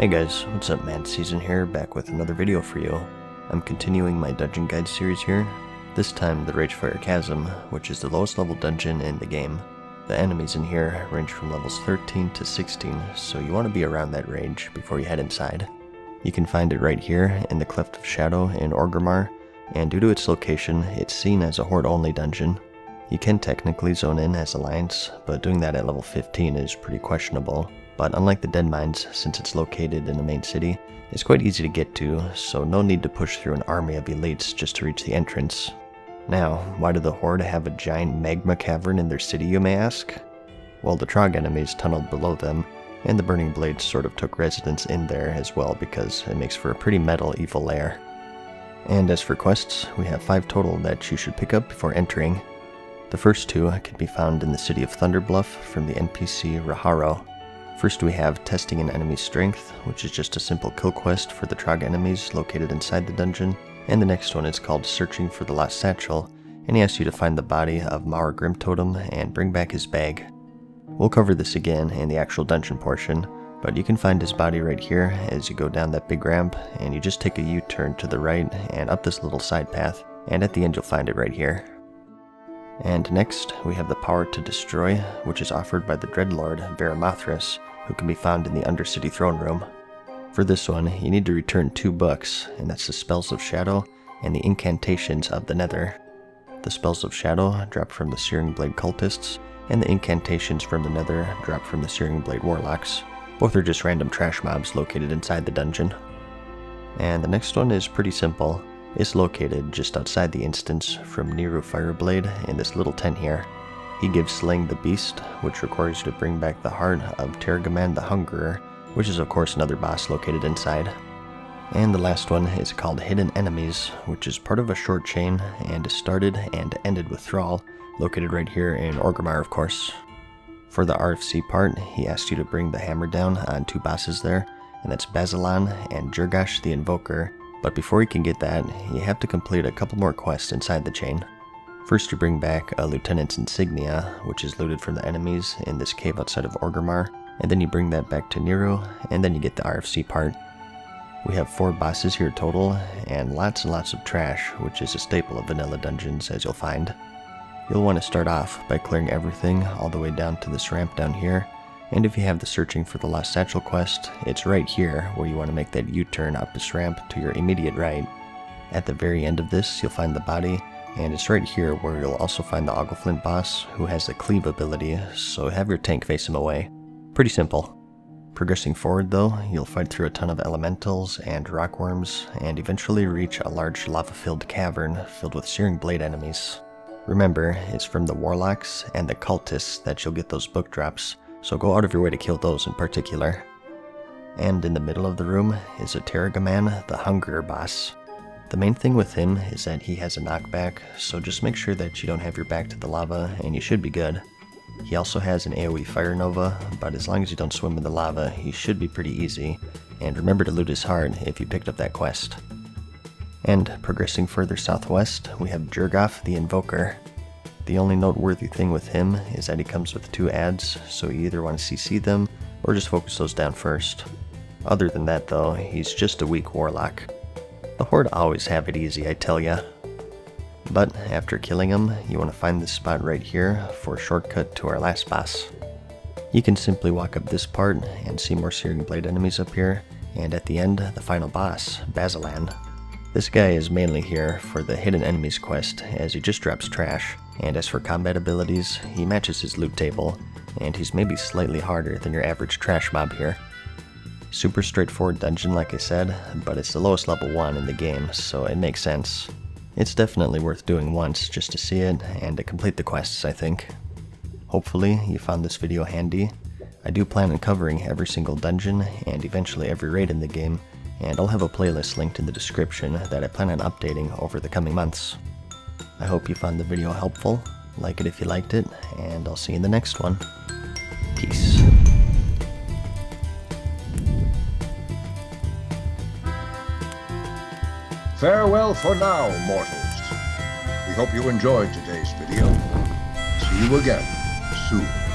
Hey guys, what's up? MadSeason here, back with another video for you. I'm continuing my dungeon guide series here, this time the Ragefire Chasm, which is the lowest level dungeon in the game. The enemies in here range from levels 13 to 16, so you want to be around that range before you head inside. You can find it right here in the Cleft of Shadow in ORGRIMMAR, and due to its location, it's seen as a horde-only dungeon. You can technically zone in as Alliance, but doing that at level 15 is pretty questionable. But unlike the Dead Mines, since it's located in the main city, it's quite easy to get to, so no need to push through an army of elites just to reach the entrance. Now, why do the Horde have a giant magma cavern in their city, you may ask? Well, the Trog enemies tunneled below them, and the Burning Blades sort of took residence in there as well because it makes for a pretty metal evil lair. And as for quests, we have 5 total that you should pick up before entering. The first 2 can be found in the city of Thunderbluff from the NPC Raharo. First we have Testing an Enemy's Strength, which is just a simple kill quest for the Trog enemies located inside the dungeon, and the next one is called Searching for the Lost Satchel, and he asks you to find the body of Mauer Grimtotem and bring back his bag. We'll cover this again in the actual dungeon portion, but you can find his body right here as you go down that big ramp, and you just take a U-turn to the right and up this little side path, and at the end you'll find it right here. And next, we have the Power to Destroy, which is offered by the Dreadlord Varimathras, who can be found in the Undercity Throne Room. For this one, you need to return 2 books, and that's the Spells of Shadow and the Incantations of the Nether. The Spells of Shadow drop from the Searing Blade Cultists, and the Incantations from the Nether drop from the Searing Blade Warlocks. Both are just random trash mobs located inside the dungeon. And the next one is pretty simple. It's located just outside the instance from Niru Fireblade in this little tent here. He gives Slaying the Beast, which requires you to bring back the heart of Taragaman the Hungerer, which is of course another boss located inside. And the last one is called Hidden Enemies, which is part of a short chain and is started and ended with Thrall, located right here in ORGRIMMAR of course. For the RFC part, he asks you to bring the hammer down on 2 bosses there, and that's Bazzalan and Jergosh the Invoker. But before you can get that, you have to complete a couple more quests inside the chain. First you bring back a Lieutenant's Insignia, which is looted from the enemies in this cave outside of ORGRIMMAR, and then you bring that back to Niru, and then you get the RFC part. We have 4 bosses here total, and lots of trash, which is a staple of vanilla dungeons as you'll find. You'll want to start off by clearing everything all the way down to this ramp down here, and if you have the Searching for the Lost Satchel quest, it's right here where you want to make that U-turn up this ramp to your immediate right. At the very end of this, you'll find the body, and it's right here where you'll also find the Oggleflint boss, who has the Cleave ability, so have your tank face him away. Pretty simple. Progressing forward though, you'll fight through a ton of elementals and rockworms, and eventually reach a large lava-filled cavern filled with Searing Blade enemies. Remember, it's from the Warlocks and the Cultists that you'll get those book drops, so go out of your way to kill those in particular. And in the middle of the room is a Taragaman the Hungerer boss. The main thing with him is that he has a knockback, so just make sure that you don't have your back to the lava and you should be good. He also has an AoE Fire Nova, but as long as you don't swim in the lava, he should be pretty easy, and remember to loot his heart if you picked up that quest. And progressing further southwest, we have Jergosh the Invoker. The only noteworthy thing with him is that he comes with 2 ads, so you either want to CC them or just focus those down first. Other than that though, he's just a weak warlock. The Horde always have it easy, I tell ya. But after killing him, you want to find this spot right here for a shortcut to our last boss. You can simply walk up this part and see more Searing Blade enemies up here, and at the end, the final boss, Bazzalan. This guy is mainly here for the Hidden Enemies quest, as he just drops trash, and as for combat abilities, he matches his loot table, and he's maybe slightly harder than your average trash mob here. Super straightforward dungeon like I said, but it's the lowest level 1 in the game, so it makes sense. It's definitely worth doing once just to see it, and to complete the quests I think. Hopefully you found this video handy. I do plan on covering every single dungeon, and eventually every raid in the game, and I'll have a playlist linked in the description that I plan on updating over the coming months. I hope you found the video helpful, like it if you liked it, and I'll see you in the next one. Peace. Farewell for now, mortals. We hope you enjoyed today's video. See you again soon.